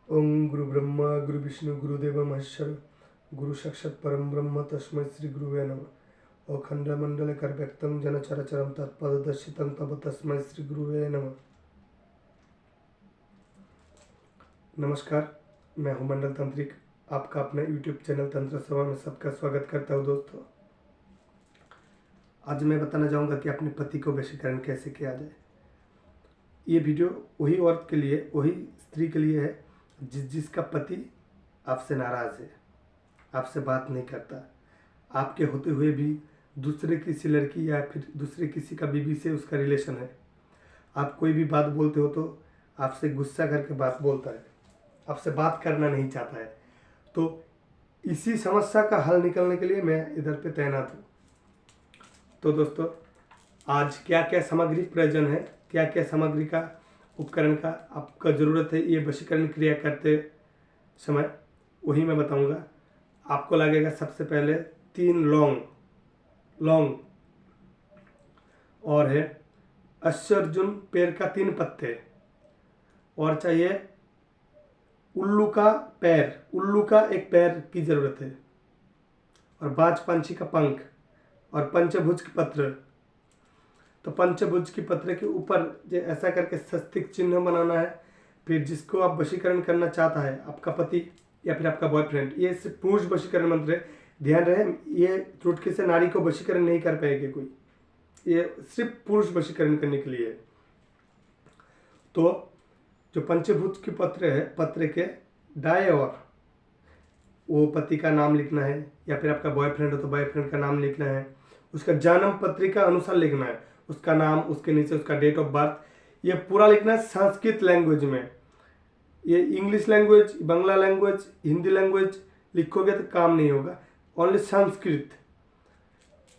ओम गुरु ब्रह्मा गुरु विष्णु गुरुदेव महेश्वर गुरु साक्षात् परम ब्रह्म तस्मै श्री गुरुवे नमः। अखंड मंडल कर व्यक्तम जन चरचरम तत्पदर्शितं तब तस्मै श्री गुरुवे नमः। नमस्कार, मैं हूं मंडल तंत्रिक, आपका अपने YouTube चैनल तंत्र सभा में सबका स्वागत करता हूं। दोस्तों, आज मैं बताना चाहूँगा कि अपने पति को वशीकरण कैसे किया जाए। ये वीडियो वही औरत के लिए, वही स्त्री के लिए है जिसका पति आपसे नाराज़ है, आपसे बात नहीं करता, आपके होते हुए भी दूसरे किसी लड़की या फिर दूसरे किसी का बीवी से उसका रिलेशन है। आप कोई भी बात बोलते हो तो आपसे गुस्सा करके बात बोलता है, आपसे बात करना नहीं चाहता है। तो इसी समस्या का हल निकलने के लिए मैं इधर पे तैनात हूँ। तो दोस्तों, आज क्या क्या सामग्री प्रयोजन है, क्या क्या सामग्री का उपकरण का आपका ज़रूरत है ये वशीकरण क्रिया करते समय, वही मैं बताऊंगा। आपको लगेगा सबसे पहले 3 लौंग और है अर्जुन पेड़ का 3 पत्ते, और चाहिए उल्लू का एक पैर की ज़रूरत है, और बाज पंछी का पंख, और पंचभुज के पत्र। तो पंचभुज की पत्र के ऊपर जो ऐसा करके स्वस्तिक चिन्ह बनाना है। फिर जिसको आप वशीकरण करना चाहता है, आपका पति या फिर आपका बॉयफ्रेंड, ये सिर्फ पुरुष वशीकरण मंत्र है, ध्यान रहे। ये चुटकी से नारी को वशीकरण नहीं कर पाएगी कोई, ये सिर्फ पुरुष वशीकरण करने के लिए है। तो जो पंचभुज की पत्र है, पत्र के दाएं ओर वो पति का नाम लिखना है, या फिर आपका बॉयफ्रेंड हो तो बॉयफ्रेंड का नाम लिखना है, उसका जन्म पत्रिका अनुसार लिखना है, उसका नाम, उसके नीचे उसका डेट ऑफ बर्थ, ये पूरा लिखना है संस्कृत लैंग्वेज में। ये English language, Bangla language, Hindi language लिखोगे तो काम नहीं होगा। ओनली संस्कृत,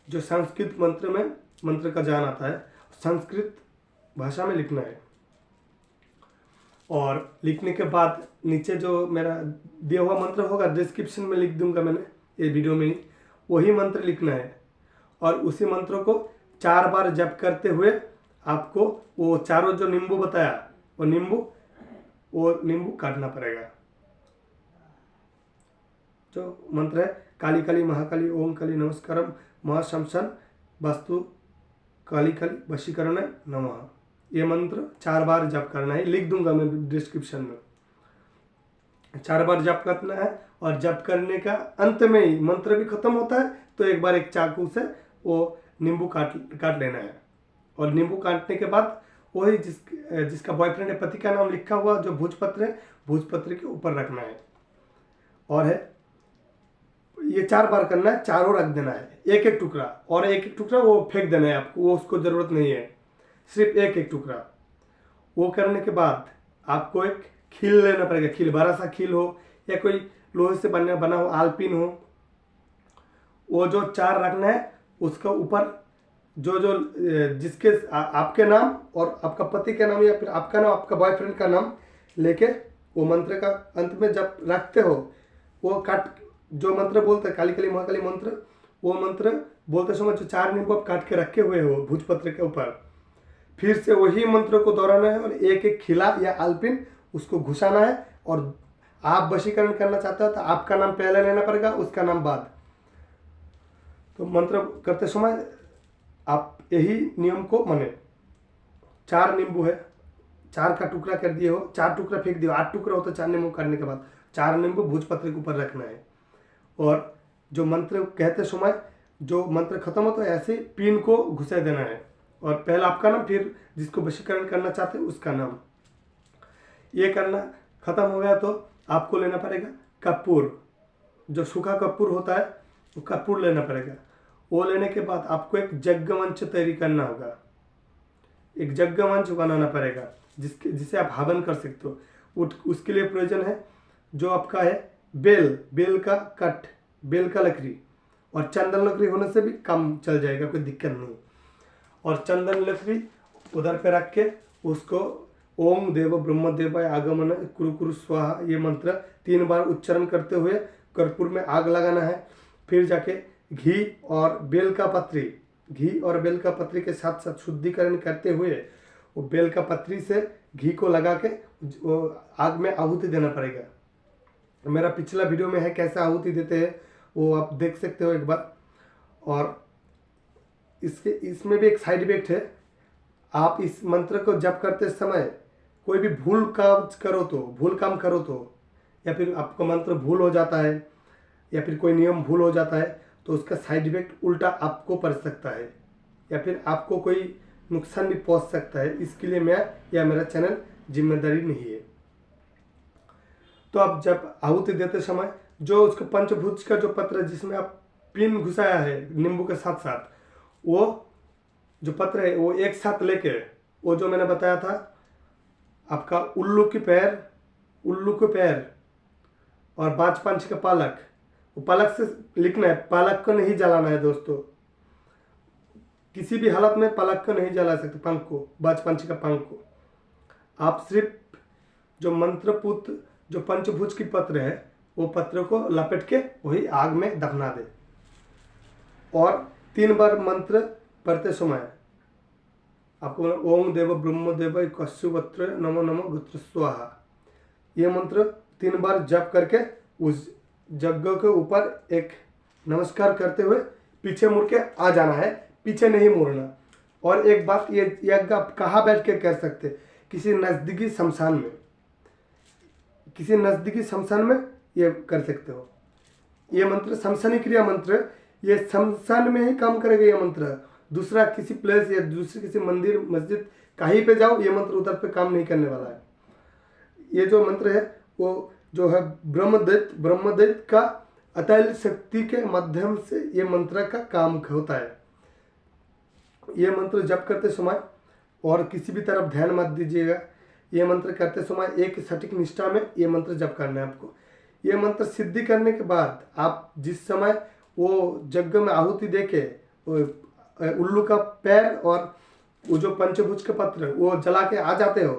जो संस्कृत मंत्र में मंत्र का जान आता है, संस्कृत भाषा में लिखना है। और लिखने के बाद नीचे जो मेरा दिया हुआ मंत्र होगा, डिस्क्रिप्शन में लिख दूंगा मैंने ये वीडियो में ही, वही मंत्र लिखना है। और उसी मंत्र को 4 बार जप करते हुए आपको वो चारों जो नींबू बताया, वो नींबू काटना पड़ेगा। जो मंत्र है, काली काली महाकाली ओम काली नमस्कारम महाशमसन वास्तु काली काली वशीकरण नमः, ये मंत्र 4 बार जप करना है। लिख दूंगा मैं डिस्क्रिप्शन में। 4 बार जप करना है, और जप करने का अंत में ही मंत्र भी खत्म होता है तो एक बार एक चाकू से वो नींबू काट लेना है। और नींबू काटने के बाद वही जिसका बॉयफ्रेंड है, पति का नाम लिखा हुआ जो भोजपत्र है, भोजपत्र के ऊपर रखना है। और है ये 4 बार करना है, चारों रख देना है, एक एक टुकड़ा, और एक एक टुकड़ा वो फेंक देना है आपको, वो उसको ज़रूरत नहीं है, सिर्फ एक एक टुकड़ा। वो करने के बाद आपको एक खील लेना पड़ेगा, खील, बड़ा सा खील हो या कोई लोहे से बना हो, आलपिन हो, वो जो 4 रखना है, उसका ऊपर जो जिसके आपके नाम और आपका पति का नाम, या फिर आपका नाम, आपका बॉयफ्रेंड का नाम लेके वो मंत्र का अंत में जब रखते हो, वो जो मंत्र बोलते हैं काली काली महाकाली मंत्र, वो मंत्र बोलते समय जो 4 नींबू आप काट के रखे हुए हो भोजपत्र के ऊपर, फिर से वही मंत्र को दोहराना है, और एक एक खिला या आलपिन उसको घुसाना है। और आप वशीकरण करना चाहते हो तो आपका नाम पहले लेना पड़ेगा, उसका नाम बाद। तो मंत्र करते समय आप यही नियम को माने। 4 नींबू है, 4 का टुकड़ा कर दिए हो, 4 टुकड़ा फेंक दिए, 8 टुकड़ा हो तो 4 नींबू करने के बाद 4 नींबू भोजपत्र के ऊपर रखना है। और जो मंत्र कहते समय जो मंत्र खत्म हो तो ऐसे पिन को घुसा देना है, और पहला आपका नाम, फिर जिसको वशीकरण करना चाहते हैं उसका नाम। ये करना खत्म हो गया तो आपको लेना पड़ेगा कपूर, जो सूखा कपूर होता है वो कपूर लेना पड़ेगा। वो लेने के बाद आपको एक यज्ञमंच तैयारी करना होगा, एक यज्ञमंच बनाना पड़ेगा जिसे आप हवन कर सकते हो। उसके लिए प्रयोजन है जो आपका है बेल का लकड़ी, और चंदन लकड़ी होने से भी काम चल जाएगा, कोई दिक्कत नहीं। और चंदन लकड़ी उधर पे रख के उसको ओम देव ब्रह्म देवाय आगमन कुरु कुरु स्वाहा, ये मंत्र 3 बार उच्चारण करते हुए कर्पूर में आग लगाना है। फिर जाके घी और बेल का पत्री के साथ साथ शुद्धिकरण करते हुए वो बेल का पत्री से घी को लगा के वो आग में आहुति देना पड़ेगा। मेरा पिछला वीडियो में है कैसे आहुति देते हैं, वो आप देख सकते हो एक बार। और इसमें भी एक साइड इफेक्ट है। आप इस मंत्र को जप करते समय कोई भी भूल काम करो तो, या फिर आपका मंत्र भूल हो जाता है या फिर कोई नियम भूल हो जाता है तो उसका साइड इफेक्ट उल्टा आपको पड़ सकता है या फिर आपको कोई नुकसान भी पहुंच सकता है। इसके लिए मैं या मेरा चैनल जिम्मेदारी नहीं है। तो आप जब आहुति देते समय जो उसको पंचभूत का जो पत्र जिसमें आप पिन घुसाया है नींबू के साथ साथ, वो जो पत्र है वो एक साथ लेके, वो जो मैंने बताया था आपका उल्लू के पैर और 5 पंच का पालक, वो पालक से लिखना है, पालक को नहीं जलाना है दोस्तों। किसी भी हालत में पालक को नहीं जला सकते, पंख को, 5 पंच का पंख को। आप सिर्फ जो मंत्रपूत जो पंचभुज की पत्र है वो पत्र को लपेट के वही आग में दफना दे। और 3 बार मंत्र पढ़ते समय आपको ओम देव ब्रह्म देव कश्यपत्र नमो नमो गोत्र स्वाहा, ये मंत्र 3 बार जप करके उस यज्ञ के ऊपर एक नमस्कार करते हुए पीछे मुड़ के आ जाना है, पीछे नहीं मुड़ना। और एक बात, ये यज्ञ आप कहाँ बैठ के कर सकते, किसी नज़दीकी शमशान में ये कर सकते हो। ये मंत्र शमशानी क्रिया मंत्र, ये शमशान में ही काम करेगा ये मंत्र। दूसरा किसी प्लेस या दूसरे किसी मंदिर मस्जिद कहीं पे जाओ, ये मंत्र उधर पे काम नहीं करने वाला है। ये जो मंत्र है वो जो है ब्रह्मदैत्य का अतुल्य शक्ति के माध्यम से ये मंत्र का काम होता है। ये मंत्र जप करते समय और किसी भी तरफ ध्यान मत दीजिएगा। ये मंत्र करते समय एक सटीक निष्ठा में ये मंत्र जप करना है आपको। ये मंत्र सिद्धि करने के बाद आप जिस समय वो यज्ञ में आहुति देके उल्लू का पैर और वो जो पंचभुज के पत्र वो जला के आ जाते हो,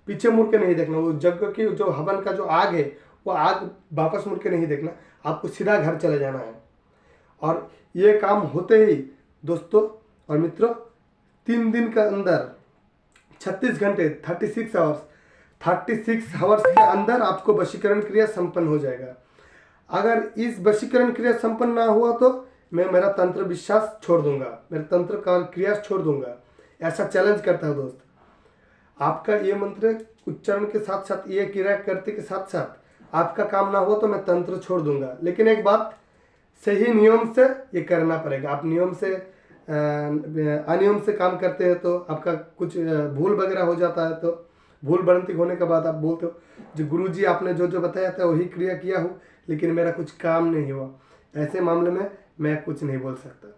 पीछे मुड़ के नहीं देखना। वो यज्ञ की जो हवन का जो आग है वो आग वापस मुड़ के नहीं देखना, आपको सीधा घर चले जाना है। और ये काम होते ही दोस्तों और मित्रों 3 दिन के अंदर 36 घंटे 36 आवर्स के अंदर आपको वशीकरण क्रिया संपन्न हो जाएगा। अगर इस वशीकरण क्रिया संपन्न ना हुआ तो मैं मेरा तंत्र विश्वास छोड़ दूंगा, मेरा तंत्र का क्रिया छोड़ दूंगा, ऐसा चैलेंज करता है दोस्त। आपका ये मंत्र उच्चारण के साथ साथ ये क्रिया करते के साथ साथ आपका काम ना हो तो मैं तंत्र छोड़ दूंगा। लेकिन एक बात, सही नियम से ये करना पड़ेगा। आप नियम से अनियम से काम करते हैं तो आपका कुछ भूल वगैरह हो जाता है, तो भूल भ्रांति होने के बाद आप बोलते हो जो गुरुजी आपने जो जो बताया था वही क्रिया किया हो लेकिन मेरा कुछ काम नहीं हुआ, ऐसे मामले में मैं कुछ नहीं बोल सकता।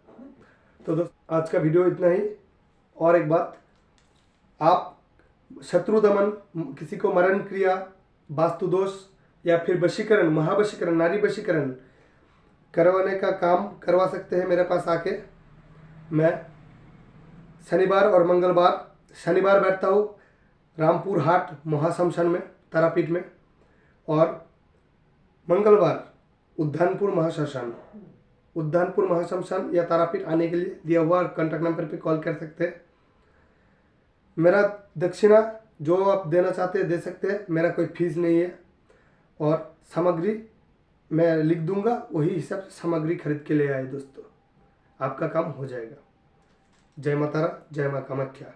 तो दोस्तों आज का वीडियो इतना ही। और एक बात, आप शत्रु दमन, किसी को मरण क्रिया, वास्तु दोष या फिर वशीकरण, महावशीकरण, नारी वशीकरण करवाने का काम करवा सकते हैं मेरे पास आके। मैं शनिवार और मंगलवार, शनिवार बैठता हूँ रामपुर हाट महाशमशान में, तारापीठ में, और मंगलवार उद्यानपुर महाशमशान या तारापीठ आने के लिए दिया हुआ कॉन्टैक्ट नंबर पे कॉल कर सकते हैं। मेरा दक्षिणा जो आप देना चाहते हैं दे सकते हैं, मेरा कोई फीस नहीं है। और सामग्री मैं लिख दूंगा, वही हिसाब से सामग्री खरीद के ले आए दोस्तों, आपका काम हो जाएगा। जय माता रा, जय माँ कामाख्या।